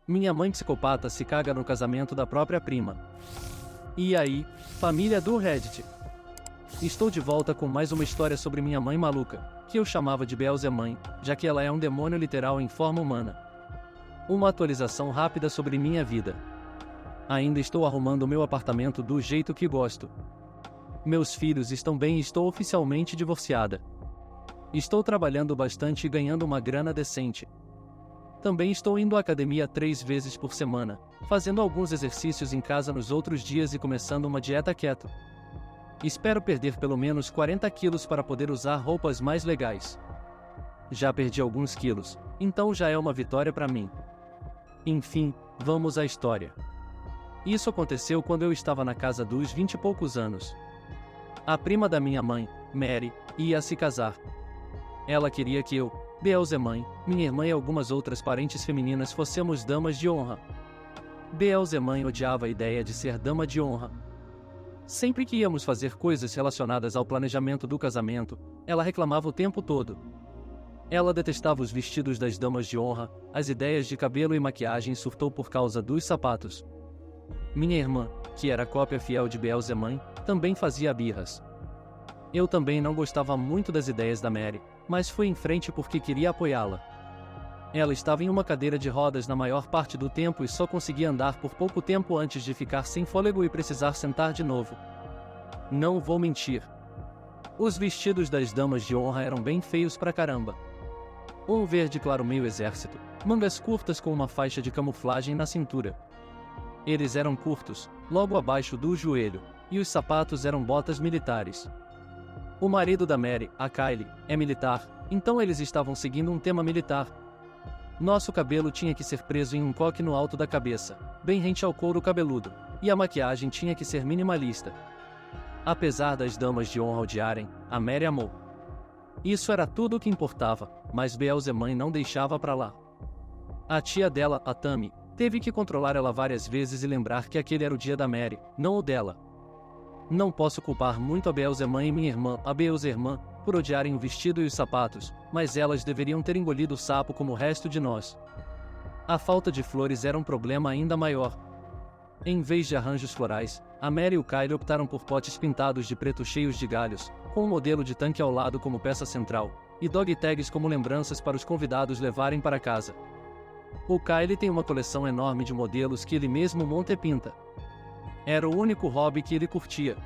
Minha mãe psicopata se caga no casamento da própria prima. E aí, família do Reddit? Estou de volta com mais uma história sobre minha mãe maluca, que eu chamava de Beelzemãe, já que ela é um demônio literal em forma humana. Uma atualização rápida sobre minha vida. Ainda estou arrumando meu apartamento do jeito que gosto. Meus filhos estão bem e estou oficialmente divorciada. Estou trabalhando bastante e ganhando uma grana decente. Também estou indo à academia 3 vezes por semana, fazendo alguns exercícios em casa nos outros dias e começando uma dieta keto. Espero perder pelo menos 40 quilos para poder usar roupas mais legais. Já perdi alguns quilos, então já é uma vitória para mim. Enfim, vamos à história. Isso aconteceu quando eu estava na casa dos 20 e poucos anos. A prima da minha mãe, Mary, ia se casar. Ela queria que eu, Beelzemãe, minha irmã e algumas outras parentes femininas fôssemos damas de honra. Beelzemãe odiava a ideia de ser dama de honra. Sempre que íamos fazer coisas relacionadas ao planejamento do casamento, ela reclamava o tempo todo. Ela detestava os vestidos das damas de honra, as ideias de cabelo e maquiagem surtou por causa dos sapatos. Minha irmã, que era cópia fiel de Beelzemãe, também fazia birras. Eu também não gostava muito das ideias da Mary, mas fui em frente porque queria apoiá-la. Ela estava em uma cadeira de rodas na maior parte do tempo e só conseguia andar por pouco tempo antes de ficar sem fôlego e precisar sentar de novo. Não vou mentir. Os vestidos das damas de honra eram bem feios pra caramba. Um verde claro meio exército, mangas curtas com uma faixa de camuflagem na cintura. Eles eram curtos, logo abaixo do joelho, e os sapatos eram botas militares. O marido da Mary, a Kylie, é militar, então eles estavam seguindo um tema militar. Nosso cabelo tinha que ser preso em um coque no alto da cabeça, bem rente ao couro cabeludo, e a maquiagem tinha que ser minimalista. Apesar das damas de honra odiarem, a Mary amou. Isso era tudo o que importava, mas Beelzemãe não deixava pra lá. A tia dela, a Tammy, teve que controlar ela várias vezes e lembrar que aquele era o dia da Mary, não o dela. Não posso culpar muito a Beelzemãe e minha irmã, a Beelzermã, por odiarem o vestido e os sapatos, mas elas deveriam ter engolido o sapo como o resto de nós. A falta de flores era um problema ainda maior. Em vez de arranjos florais, a Mary e o Kyle optaram por potes pintados de preto cheios de galhos, com um modelo de tanque ao lado como peça central, e dog tags como lembranças para os convidados levarem para casa. O Kyle tem uma coleção enorme de modelos que ele mesmo monta e pinta. Era o único hobby que ele curtia.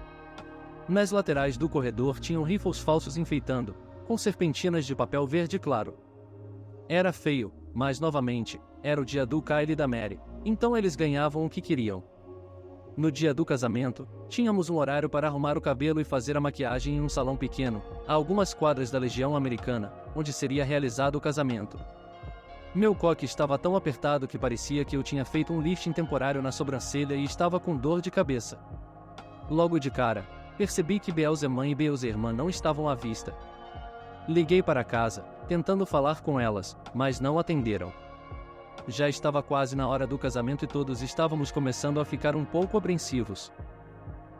Nas laterais do corredor tinham rifles falsos enfeitando, com serpentinas de papel verde claro. Era feio, mas novamente, era o dia do Kyle e da Mary, então eles ganhavam o que queriam. No dia do casamento, tínhamos um horário para arrumar o cabelo e fazer a maquiagem em um salão pequeno, a algumas quadras da Legião Americana, onde seria realizado o casamento. Meu coque estava tão apertado que parecia que eu tinha feito um lifting temporário na sobrancelha e estava com dor de cabeça. Logo de cara, percebi que Beelzemãe e Beelzermã não estavam à vista. Liguei para casa, tentando falar com elas, mas não atenderam. Já estava quase na hora do casamento e todos estávamos começando a ficar um pouco apreensivos.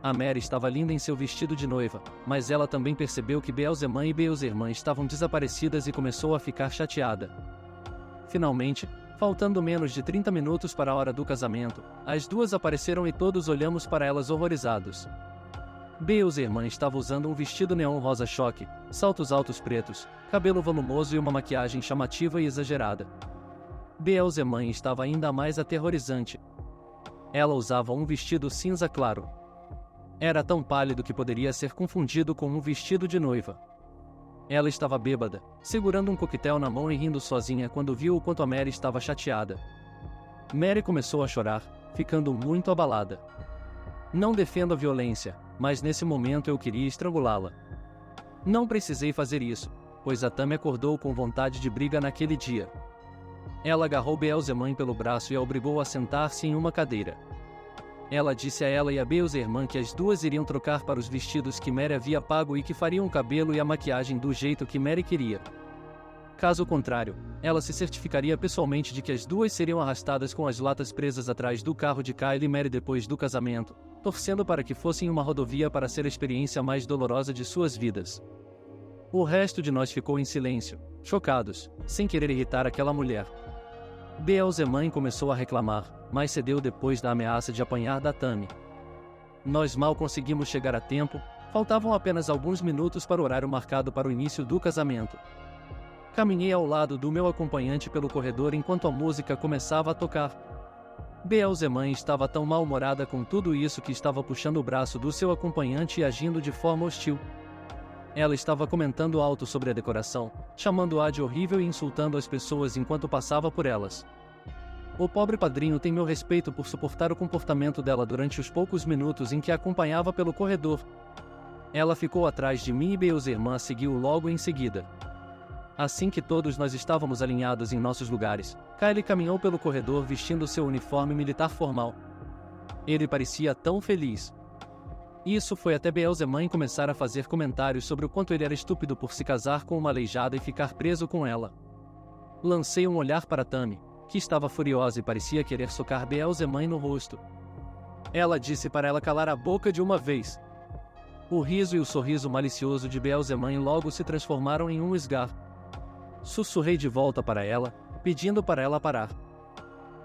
A Mary estava linda em seu vestido de noiva, mas ela também percebeu que Beelzemãe e Beelzermã estavam desaparecidas e começou a ficar chateada. Finalmente, faltando menos de 30 minutos para a hora do casamento, as duas apareceram e todos olhamos para elas horrorizados. Beelzermã estava usando um vestido neon rosa choque, saltos altos pretos, cabelo volumoso e uma maquiagem chamativa e exagerada. Beelzemãe estava ainda mais aterrorizante. Ela usava um vestido cinza claro. Era tão pálido que poderia ser confundido com um vestido de noiva. Ela estava bêbada, segurando um coquetel na mão e rindo sozinha quando viu o quanto a Mary estava chateada. Mary começou a chorar, ficando muito abalada. Não defendo a violência, mas nesse momento eu queria estrangulá-la. Não precisei fazer isso, pois a Tammy acordou com vontade de briga naquele dia. Ela agarrou Beelzemãe pelo braço e a obrigou a sentar-se em uma cadeira. Ela disse a ela e a Beelzermã que as duas iriam trocar para os vestidos que Mary havia pago e que fariam o cabelo e a maquiagem do jeito que Mary queria. Caso contrário, ela se certificaria pessoalmente de que as duas seriam arrastadas com as latas presas atrás do carro de Kyle e Mary depois do casamento, torcendo para que fossem uma rodovia para ser a experiência mais dolorosa de suas vidas. O resto de nós ficou em silêncio, chocados, sem querer irritar aquela mulher. Beelzemãe começou a reclamar, mas cedeu depois da ameaça de apanhar da Tammy. Nós mal conseguimos chegar a tempo, faltavam apenas alguns minutos para o horário marcado para o início do casamento. Caminhei ao lado do meu acompanhante pelo corredor enquanto a música começava a tocar. Beelzemãe estava tão mal-humorada com tudo isso que estava puxando o braço do seu acompanhante e agindo de forma hostil. Ela estava comentando alto sobre a decoração, chamando-a de horrível e insultando as pessoas enquanto passava por elas. O pobre padrinho tem meu respeito por suportar o comportamento dela durante os poucos minutos em que a acompanhava pelo corredor. Ela ficou atrás de mim e Beelzerman seguiu logo em seguida. Assim que todos nós estávamos alinhados em nossos lugares, Kylie caminhou pelo corredor vestindo seu uniforme militar formal. Ele parecia tão feliz. Isso foi até Beelzemãe começar a fazer comentários sobre o quanto ele era estúpido por se casar com uma aleijada e ficar preso com ela. Lancei um olhar para Tammy, que estava furiosa e parecia querer socar Beelzemãe no rosto. Ela disse para ela calar a boca de uma vez. O riso e o sorriso malicioso de Beelzemãe logo se transformaram em um esgar. Sussurrei de volta para ela, pedindo para ela parar.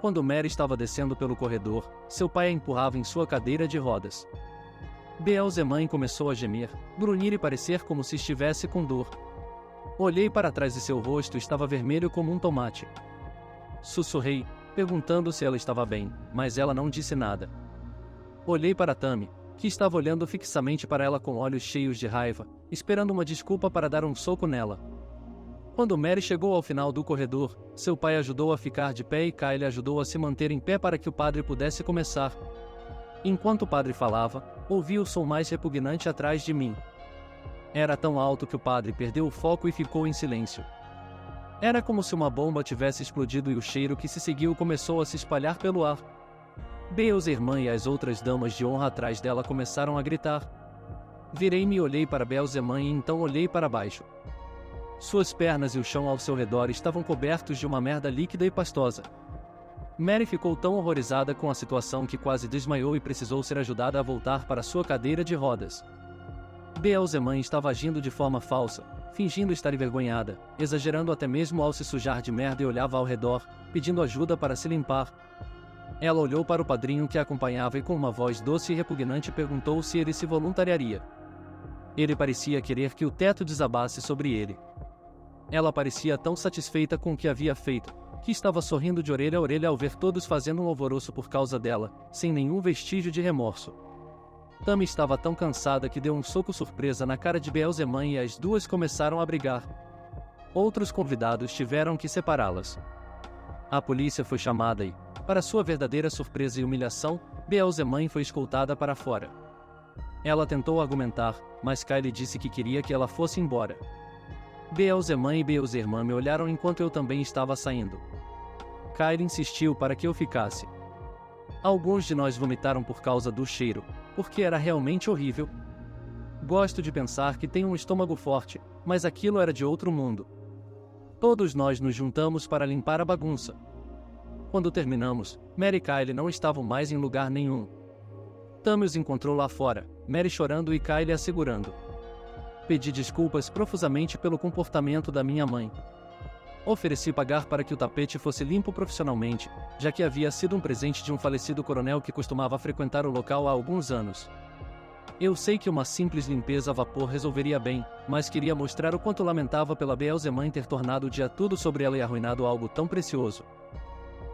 Quando Mary estava descendo pelo corredor, seu pai a empurrava em sua cadeira de rodas. Beelzemãe começou a gemer, grunhir e parecer como se estivesse com dor. Olhei para trás e seu rosto estava vermelho como um tomate. Sussurrei, perguntando se ela estava bem, mas ela não disse nada. Olhei para Tammy, que estava olhando fixamente para ela com olhos cheios de raiva, esperando uma desculpa para dar um soco nela. Quando Mary chegou ao final do corredor, seu pai ajudou a ficar de pé e Kylie ajudou a se manter em pé para que o padre pudesse começar. Enquanto o padre falava, ouvi o som mais repugnante atrás de mim. Era tão alto que o padre perdeu o foco e ficou em silêncio. Era como se uma bomba tivesse explodido e o cheiro que se seguiu começou a se espalhar pelo ar. Beelzerman e as outras damas de honra atrás dela começaram a gritar. Virei-me e olhei para Beelzemãe e então olhei para baixo. Suas pernas e o chão ao seu redor estavam cobertos de uma merda líquida e pastosa. Mary ficou tão horrorizada com a situação que quase desmaiou e precisou ser ajudada a voltar para sua cadeira de rodas. Beelzemãe estava agindo de forma falsa, fingindo estar envergonhada, exagerando até mesmo ao se sujar de merda e olhava ao redor, pedindo ajuda para se limpar. Ela olhou para o padrinho que a acompanhava e com uma voz doce e repugnante perguntou se ele se voluntariaria. Ele parecia querer que o teto desabasse sobre ele. Ela parecia tão satisfeita com o que havia feito, que estava sorrindo de orelha a orelha ao ver todos fazendo um alvoroço por causa dela, sem nenhum vestígio de remorso. Tammy estava tão cansada que deu um soco surpresa na cara de Beelzemãe e as duas começaram a brigar. Outros convidados tiveram que separá-las. A polícia foi chamada e, para sua verdadeira surpresa e humilhação, Beelzemãe foi escoltada para fora. Ela tentou argumentar, mas Kylie disse que queria que ela fosse embora. Beelzemãe e Beelzerman me olharam enquanto eu também estava saindo. Kylie insistiu para que eu ficasse. Alguns de nós vomitaram por causa do cheiro, porque era realmente horrível. Gosto de pensar que tenho um estômago forte, mas aquilo era de outro mundo. Todos nós nos juntamos para limpar a bagunça. Quando terminamos, Mary e Kylie não estavam mais em lugar nenhum. Tammy os encontrou lá fora, Mary chorando e Kylie a segurando. Pedi desculpas profusamente pelo comportamento da minha mãe. Ofereci pagar para que o tapete fosse limpo profissionalmente, já que havia sido um presente de um falecido coronel que costumava frequentar o local há alguns anos. Eu sei que uma simples limpeza a vapor resolveria bem, mas queria mostrar o quanto lamentava pela Beelzemãe ter tornado o dia tudo sobre ela e arruinado algo tão precioso.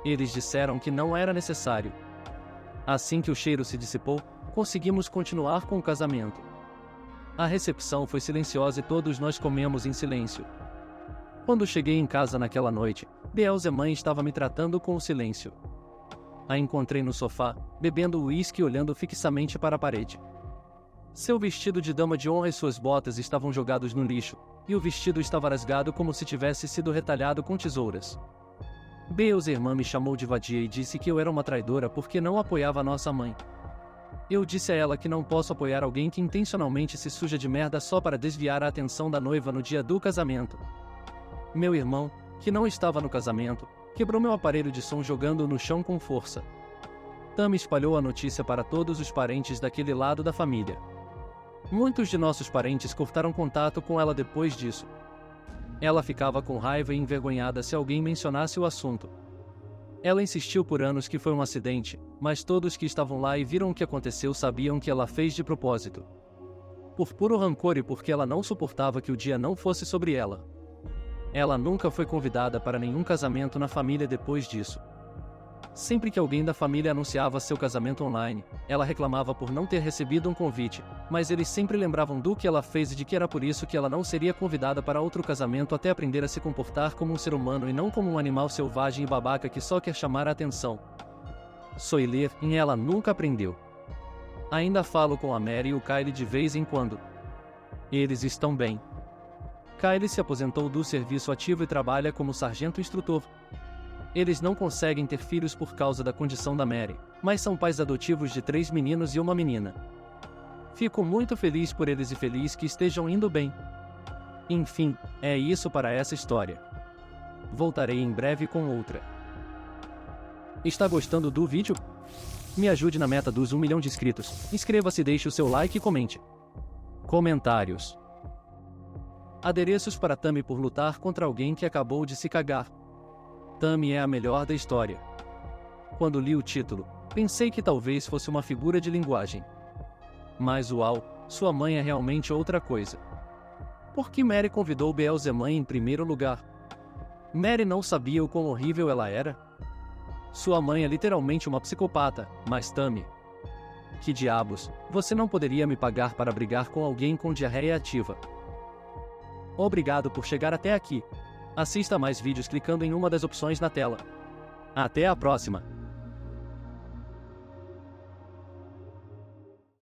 Eles disseram que não era necessário. Assim que o cheiro se dissipou, conseguimos continuar com o casamento. A recepção foi silenciosa e todos nós comemos em silêncio. Quando cheguei em casa naquela noite, Beelzemãe estava me tratando com o silêncio. A encontrei no sofá, bebendo uísque e olhando fixamente para a parede. Seu vestido de dama de honra e suas botas estavam jogados no lixo, e o vestido estava rasgado como se tivesse sido retalhado com tesouras. Beelzerman me chamou de vadia e disse que eu era uma traidora porque não apoiava nossa mãe. Eu disse a ela que não posso apoiar alguém que intencionalmente se suja de merda só para desviar a atenção da noiva no dia do casamento. Meu irmão, que não estava no casamento, quebrou meu aparelho de som jogando-o no chão com força. Tammy espalhou a notícia para todos os parentes daquele lado da família. Muitos de nossos parentes cortaram contato com ela depois disso. Ela ficava com raiva e envergonhada se alguém mencionasse o assunto. Ela insistiu por anos que foi um acidente, mas todos que estavam lá e viram o que aconteceu sabiam que ela fez de propósito. Por puro rancor e porque ela não suportava que o dia não fosse sobre ela. Ela nunca foi convidada para nenhum casamento na família depois disso. Sempre que alguém da família anunciava seu casamento online, ela reclamava por não ter recebido um convite, mas eles sempre lembravam do que ela fez e de que era por isso que ela não seria convidada para outro casamento até aprender a se comportar como um ser humano e não como um animal selvagem e babaca que só quer chamar a atenção. Soiler, e ela nunca aprendeu. Ainda falo com a Mary e o Kyle de vez em quando. Eles estão bem. Kyle se aposentou do serviço ativo e trabalha como sargento instrutor. Eles não conseguem ter filhos por causa da condição da Mary, mas são pais adotivos de 3 meninos e uma menina. Fico muito feliz por eles e feliz que estejam indo bem. Enfim, é isso para essa história. Voltarei em breve com outra. Está gostando do vídeo? Me ajude na meta dos 1 milhão de inscritos. Inscreva-se, deixe o seu like e comente. Comentários. Adereços para Tammy por lutar contra alguém que acabou de se cagar. Tammy é a melhor da história. Quando li o título, pensei que talvez fosse uma figura de linguagem. Mas uau, sua mãe é realmente outra coisa. Por que Mary convidou Beelzemãe em primeiro lugar? Mary não sabia o quão horrível ela era? Sua mãe é literalmente uma psicopata, mas Tammy... Que diabos, você não poderia me pagar para brigar com alguém com diarreia ativa. Obrigado por chegar até aqui. Assista mais vídeos clicando em uma das opções na tela. Até a próxima!